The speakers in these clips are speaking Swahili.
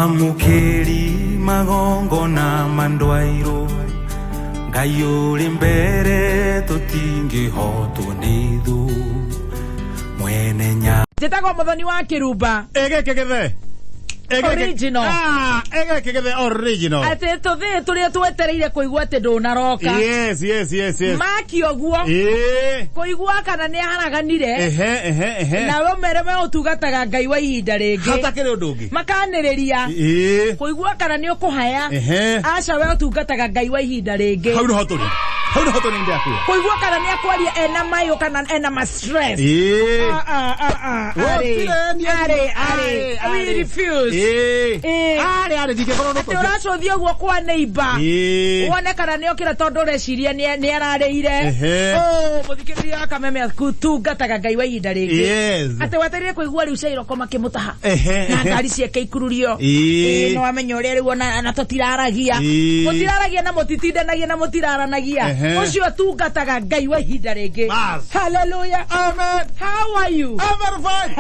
Mamukeri magongo na mandwairo Gayuri mbere tutingi hotu nidu Mwene nya Jetago modoni wa Kiruba Ege kegede original. Ege kegede original. Ate tothe turia twetereire kuigwa te ndonaroka. Yes. Maki oguo. Kuigwa kana ni haraganire. Na we mereme utugataga Ngai wa ihinda ringi. Hatakire ndungi. Makaniriria. Kuigwa kana ni ukuhaya. Aca we utugataga Ngai wa ihinda ringi. Hau no hotoni ndi akuya. Kuigwa kana ni akwaria ena mayo kana ena ma stress. We refuse. Dikekoro no. Turaco thio guo kwa neighbor. Wone kana ni okira tondu reciria ni arareire. Muthikiriria Kameme kutungataga Ngai wa ihinda ringi. Ate waterire kuigwa riu cairo koma kimutaha. Na ngari ciake ikururio. No amenyo uri riu na tutiraragia. Mutiraragia na mutitindanagia na mutiraranagia. Ucio tungataga Ngai wa ihinda ringi. Hallelujah. Amen. How are you? I'm very fine.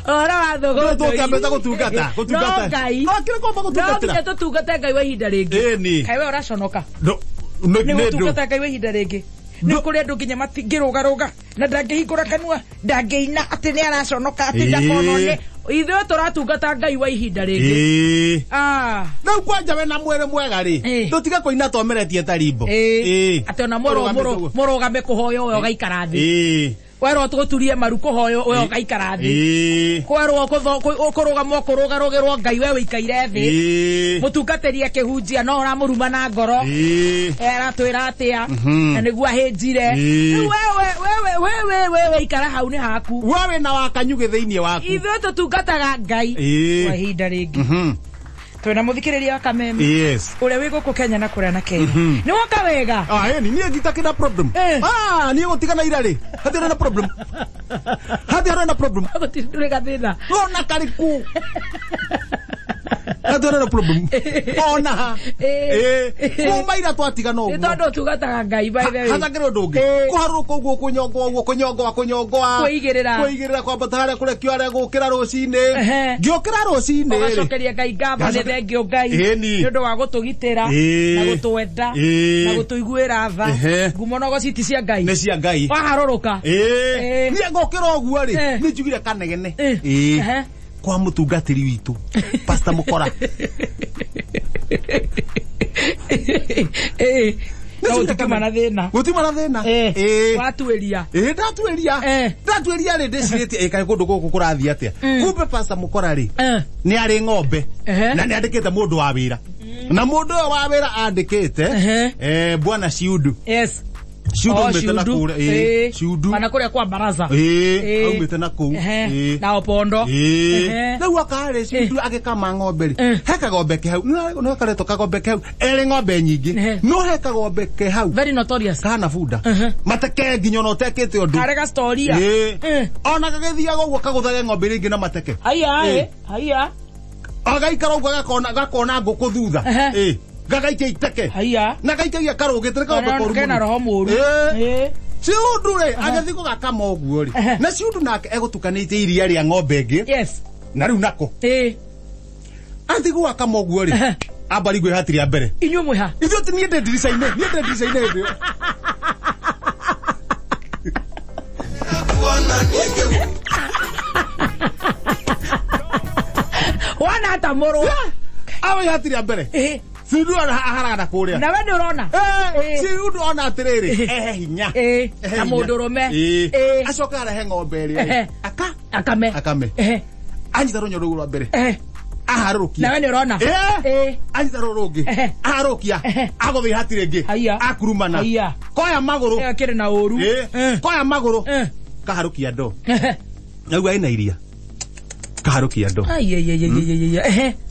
Ora wathugo tukambeta gutungata Ngai no kire komba gutungata no tutungata Ngai wa ihinda ringi kai we uraconoka ni gutungata Ngai wa ihinda ringi ni kuri andu nginya matingirugaruga na ndangihingura kanua ndangiina ati ni araconoka ati ndakonone ithuĩ turatungata Ngai wa ihinda ringi rĩu kwanja we na mwĩrĩ mwega rĩ tũtige kũina twomeretie tarimbo ati ona mũrũgame kũhoya ũyũ gaikara thĩ Wero tuguturie maru kuhoyo we ugaikara thi kwerwo ukurugamo kurugarugirwo Ngai we wikaire thi mutungaterie kihunjia no uramuruma na ngoro era twira atia na niguo ahinjire wewe ikara hau ni haku wewe na wakanyuge thiini waku ithuĩ tutungataga Ngai kwa ihinda ringi twina muthikiriria wa Kameme uria wi guku Kenya na kuria na Kenya ni woka wega ni ngitakira problem ni gutigana ira ri hatira na problem gutire thina ona kariku hatira na problem ona kumaira twatigana uguo tondu tugataga Ngai by the way hatakire ndungi kuharuka uguo kunyongwa kuigirira kwa batara kure kiore gukira rucini ngiukira rucini gacokeria Ngai ngamba ni thengio Ngai ni undu wa gutugitira na gutwenda na gutuiguira tha ngumonogo citi cia Ngai ni cia Ngai waharuruka ni ngukira uguo ri ni njugire kanegene kwa mutungatiri witu Pastor Mukora gutimana thina watueria ndatueria ri ndicirite kai kundu guku kurathia atia kumbe Pastor Mukora ri ni ari ng'ombe na ni andikite mundu wa wira na mundu wa wira andikite bwana Ciudu Ciudu metena kure Ciudu mana kure kwa baraza au metena ku na opondo na akare Ciudu agikama ng'ombe ri heka gombe ke hau no kare to kagombe ke hau ere ng'ombe nyingi no heka gombe ke hau very notorious kana bunda mateke nginyo no tekete undu karega story ona gagithia go kaguthage ng'ombe ringi na mateke haya agaikara ugo gakona nguku thutha gagaikia iteke na gaikagia karugitere ka koru kena roho muru Ciudu re agathiko gakama uguo ri na Ciudu nake egutukanite iria ria ng'ombe ngi na riu nako athiko gakama uguo ri ambari gwe hatiri ya mbere inyu mwiha ithu tiniende ndirica-ine ndio wana hata moro awe hatiri ya mbere Ciudu aharagana kuria na we ni urona Ciudu ona atiriri hinya na mundurume acoka arahe ng'ombe ri akame anyita runyo ruru rwa mbere aharukia na we ni urona anyita ruru rungi aharukia agothi hatire ngi akurumana koya maguru kire na uru koya maguru kaharukia ndo nau aina iria kaharukia ndo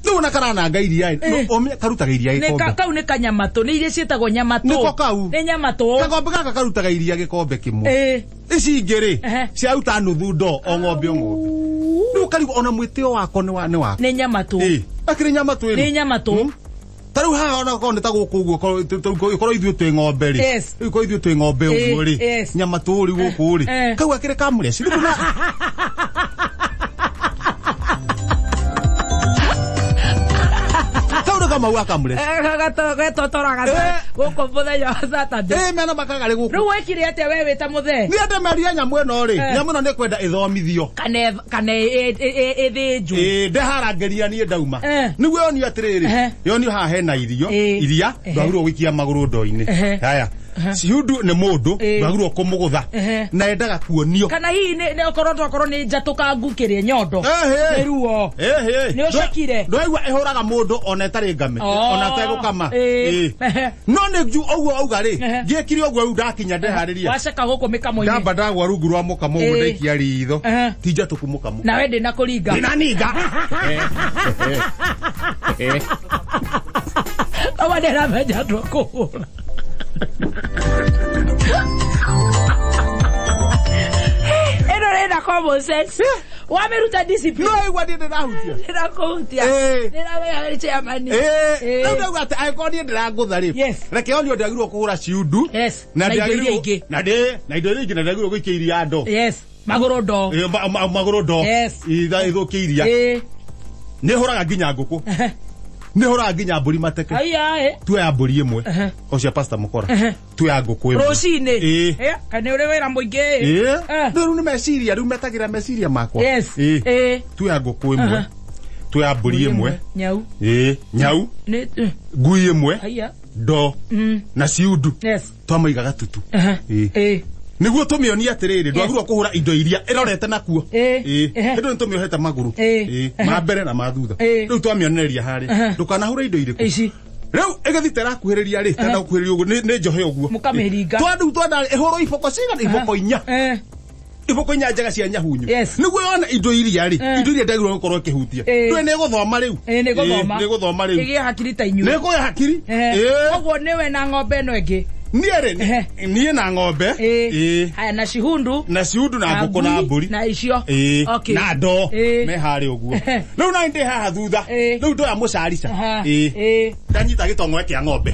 no na karana ngairia omye karutaga iria gikombe kau ni kanyamato ni iria cietagwo nyamato niko kau ni nyamato kagombe gaka karutaga iria gikombe kimwe ici ngiri cia uta nuthu ndo o ng'ombe no karigo ona mwitio wako ni wako ni nyamato akiri nyamato ni nyamato taru ha ona ko neta guku uguo ko ithu twi ng'ombe ri ko ithu twi ng'ombe uguo ri nyama turi guku ri kau akire kamure sirikuna kama waka mure gatotoraga guko muthenya wa Saturday mena makagari guku riu wekire atia we wita muthe ni ande meria nyamu eno ri nyamu no nekwenda ithomithio kane ithinju ndeharangeria ni ndauma niguo yoni atiriri yoni ha hena iria ndwagirwo wikia maguru ndo-ini haya Ciundu nĩ mũndũ ndwagirwo kũmũgũtha na endaga kuonio kana hihi nĩ okorwo nĩ njatũka ngukĩrĩe nyondo nĩ ruo nĩ ũcekire ndwaigua ĩhũraga mũndũ ona ĩtarĩ ngame ona ategũkama no nĩ ũguo auga rĩ ngĩkire ũguo rĩu ndakinya ndeharĩria waceka gũkũ mĩkamo-inĩ ndamba ndagwa rungu rwa mũkamo ũguo ndaikia ritho ti njatũku mũkamo nawe ndĩna kũringa ndĩnaninga Oma ndĩramenya andũ a kũhũra eno renda common sense wameruta discipline no igwa ndĩ ndĩrahutia ndĩrakũhutia ndĩramenya chairman rĩu ndauga atĩ angĩkorwo niĩ ndĩrangũtha rĩ reke oni ndagirwo kũgũra ciundu na ndagirwo na indo iria ingĩ na ndagirwo gũikia iria ndo magũrũ ndo magũrũ ndo ithũkie iria nĩ hũraga nginya ngũkũ nĩ hũraga nginya mbũri mateke tuoya mbũri ĩmwe ũcio pastor mũkora tuoya ngũkũ ĩmwe rũcinĩ kana ũrĩ wĩra mũingĩ rĩu nĩ meciria rĩu metagĩra meciria makwa tuoya ngũkũ ĩmwe tuoya mbũri ĩmwe nyau ngui ĩmwe ndo na ciundu twamaiga gatutu niguo tũmĩonia atĩrĩrĩ ndwagirwo kũhũra indo iria ĩrorete nakuo ĩndũ nĩ tũmĩohete magũrũ ma mbere na ma thutha rĩu twamĩonereria harĩ ndũkanahũre indo irĩkũ rĩu ĩgĩthiĩ terakuhĩrĩria rĩ kana gũkuhĩrĩria ũguo nĩ njohe ũguo mũkamĩringa twanda ĩhũrwo iboko cigana iboko inya njega cia nyahunyu niguo yona indo iria rĩ indo iria ndagirwo gũkorwo ĩkĩhutia ndũĩ nĩ gũthoma rĩu nĩ gũthoma rĩu ĩgĩe hakiri ta inyuĩ nĩ kũgĩa hakiri ũguo nĩwe na ng'ombe ĩno ĩngĩ niĩ na ng'ombe haya na cihundu na ngũkũ na mbũri na icio na ndo me harĩ ũguo rĩu na ndĩ haha thutha rĩu ndoya mũcarica ndanyita gĩtong'oe kĩa ng'ombe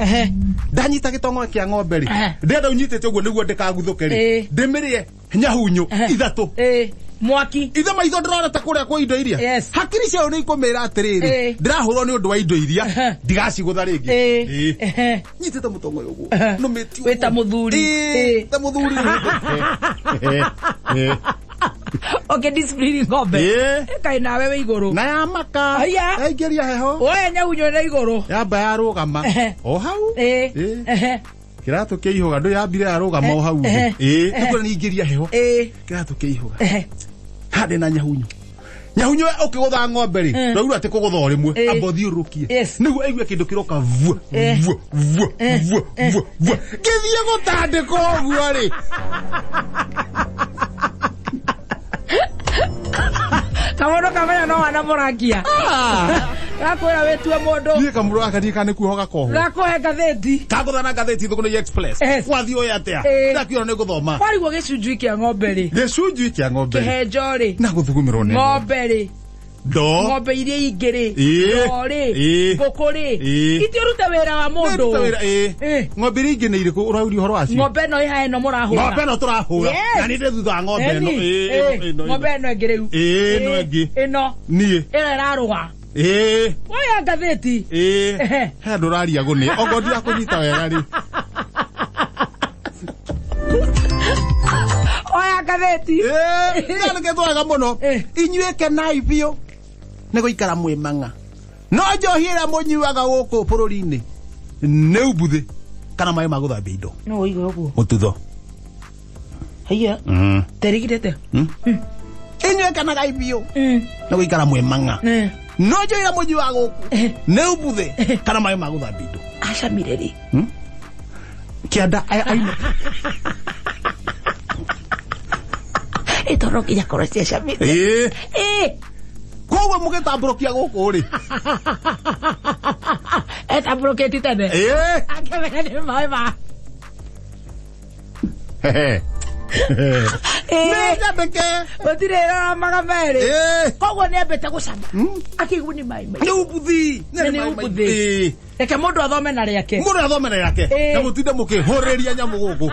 ndanyita gĩtong'oe kĩa ng'ombe rĩ ndĩrenda ũnyitĩte ũguo nĩguo ndĩkaguthũke rĩ ndĩmĩrĩe nyahunyu ithatũ mwaki ithe maitho ndĩrona ta kũrĩa kwa indo iria hakiri ciao nĩ ikũmĩra atĩrĩrĩ ndĩrahũrwo nĩ ũndũ wa indo iria ndigacigũtha rĩngĩ nyitĩte mũtongoyo ũguo nũmĩtio wĩta mũthuri ta mũthuri discipline ng'ombe kaĩ nawe wĩ igũrũ na ya maka yaingĩria heho oya nyahunyo na igũrũ yamba yarũgama o hau kĩratũ kĩihũga ndũ yambire yarũgama o hau nĩguo nĩingĩria heho kĩratũ kĩihũga handĩ na nyahunyo ũkĩgũtha ng'ombe rĩ ndwagirwo atĩ kũgũtha o rĩmwe amba ũthiũrũrũkie nĩguo aigue kĩndũ kĩroka vua gĩthiĩ gũtandĩka ũguo rĩ kamono kamenya no wana mũrakia gakwĩra wĩtue mũndũ niĩ kamũndũ gaka ndiĩ kana nĩkuo gakohwo gakũhe ngathĩti kagũthana ngathĩti Thũgũrĩ Express wathiĩ ũyũ atĩa ndakiona nĩ gũthoma warigwo gĩcunjui kĩa ng'ombe rĩ gĩcunjui kĩa ng'ombe kĩhenjo rĩ na gũthugumĩrwo nĩ ng'ombe rĩ ndo ng'ombe iria ingĩ rĩ ndo rĩ ngũkũ rĩ itiũrute wĩra wa mũndũ ng'ombe iria ingĩ nĩ irĩkũ ũrauria ũhoro wacio ng'ombe ĩno ĩha ĩno mũrahũra ng'ombe ĩno tũrahũra na nĩ ndĩ thutha wa ng'ombe ĩno ng'ombe ĩno ĩngĩ rĩu ĩno ĩngĩ ĩno niĩ ĩno ĩrarũga woya ngathĩti he andũ ũraria gũnĩ ongo ndirakũnyita wega rĩ oya ngathĩti nĩkĩtwo wega mũno inyuĩ kenai biũ nĩ gũikara mwĩ mang'a no njohi ĩrĩa mũnyuaga gũkũ bũrũri-inĩ nĩ umbuthĩ kana maĩ ma gũthambia indo no ũigue ũguo mũtutho haiya terigirete inyuĩ kenagai biũ nĩ gũikara mwĩ mang'a no njohi ĩrĩa mũnyuaga gũkũ nĩ umbuthĩ kana maĩ ma gũthambia indo acamire rĩ kĩanda aina toro kinya korwo ciacamire koguo mũgĩtambũrũkia gũkũ rĩ etambũrũkĩti tene akĩmenya nĩ maĩ ma Nenda beke. Otire ra magamere. Kogo ne bete gusamba. Akiguni mai. Ni ubuthi. Ni ubuthi. Eke mundu athome na riake. Mundu athome na riake. Na mutinde mukihoreria nyamu guku.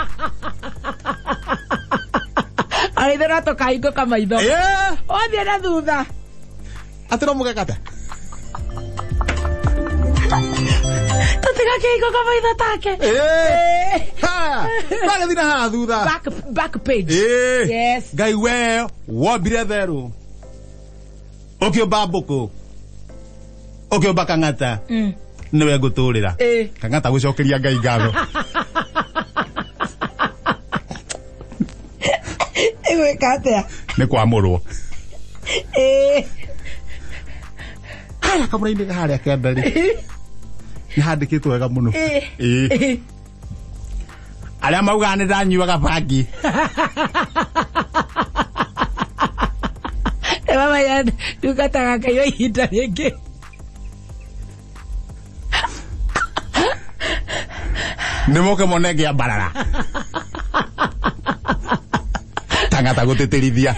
Aithera to kaingo kamaitho. Othie na thutha. Atero mugekate. Tatiga kaingo kamaitho take. Ha. Magathina ha thutha. Back page. Yes. Ngai we wambire theru. Okio babuku. Okio bakangata. Niwe nguturira. Kangata gucokeria Ngai ngatho. Ewe katea. Ni kwamurwo. Hara kamuraini haria kendari. Ni handikitwo wega muno. Aria mauga ni ndanyuaga bangi. Mama ya ndukataga kayo ihinda ringi. Ni moke monege ya barara. Tangata guteterithia.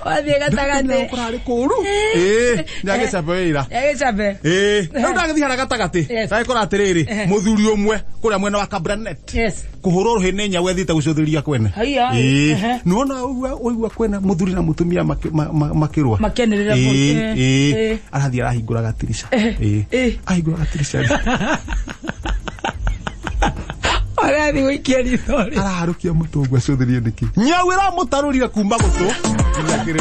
Wathie gatagate. Kurari kuru. Nyagicabe wira. Nyagicabe. Riu ndagithi hara gatagati. Sai kuratiriri. Muthuri umwe kuria mwena wa Cabranet. Kuhura ruhini nya wethite gucuthiria kwene. Nuona uigua kwena muthuri na mutumia makirwa. Makenerera muno. Arathia arahingura gatirisha. Ahingura gatirisha. Arathi wikia rithori. Araharukia mutungu acuthirie niki. Nyawira mutarurire kuma gutu. Nyakire.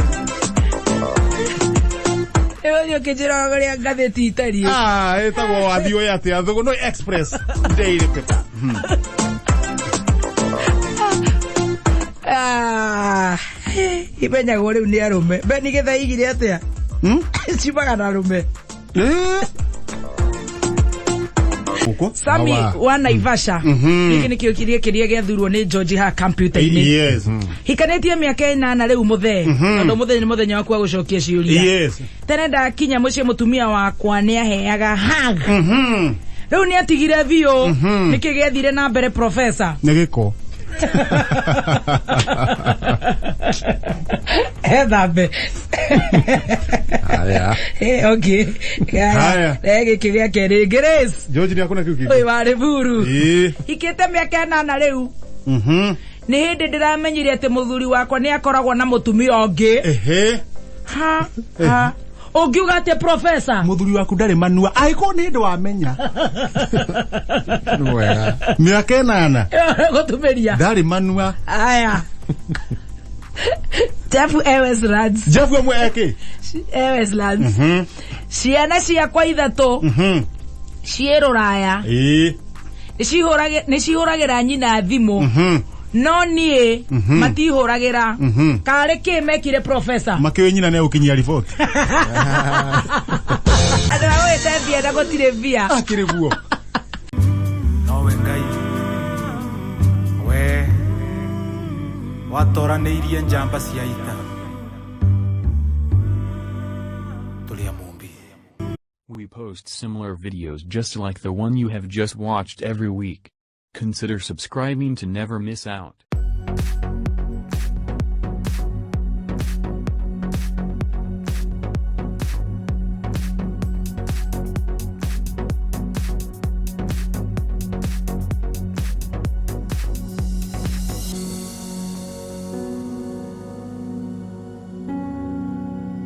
Eyo kijira garia gatheti itari. Etagwo athio yate Thũgũnũ Express Daily Paper. Imenyagwo riu ni arume. Beni Gĩthai igire atia? Cibaga na arume. Sami wa Naivasha. Giki nikio kiria giathurwo ni George ha computer-ini. Yes. Hikanetie miaka 8 riu muthe. Ndo muthe ni muthenya waku wa gucokia ciuria. Yes. Tene ndakinya mucie mutumia wakwa ni aheaga hug. Riu ni atigire thio. Niki giathire na mbere professor. Ni giko. Dambe. Okay. Giki gia keri Grace. George ni akona kiuki. Oi wari buru. Ikete miaka 8 riu. Ni hindi ndiramenyire ati muthuri wakwa ni akoragwo na mutumia ungi. Ha. Ungiuga ati professor. Muthuri waku ndari manua. Aiko ni ndi wamenya. Wega. Miaka 8. Gutumeria. Ndari manua. Aya. Jefu Eweslands. Jefu amwe eke. Eweslands. Ciana ciakwa ithatu. Ciiruraya. Nicihoragira nyina thimu. No nie matihuragira. Kare ki mekire professor. Makiwe nyina ne ukinyia report. Adwa we tembia na gotire via. Akire guo. Nowe Ngai. We watoranĩirie njamba cia ita. We post similar videos just like the one you have just watched every week. Consider subscribing to never miss out.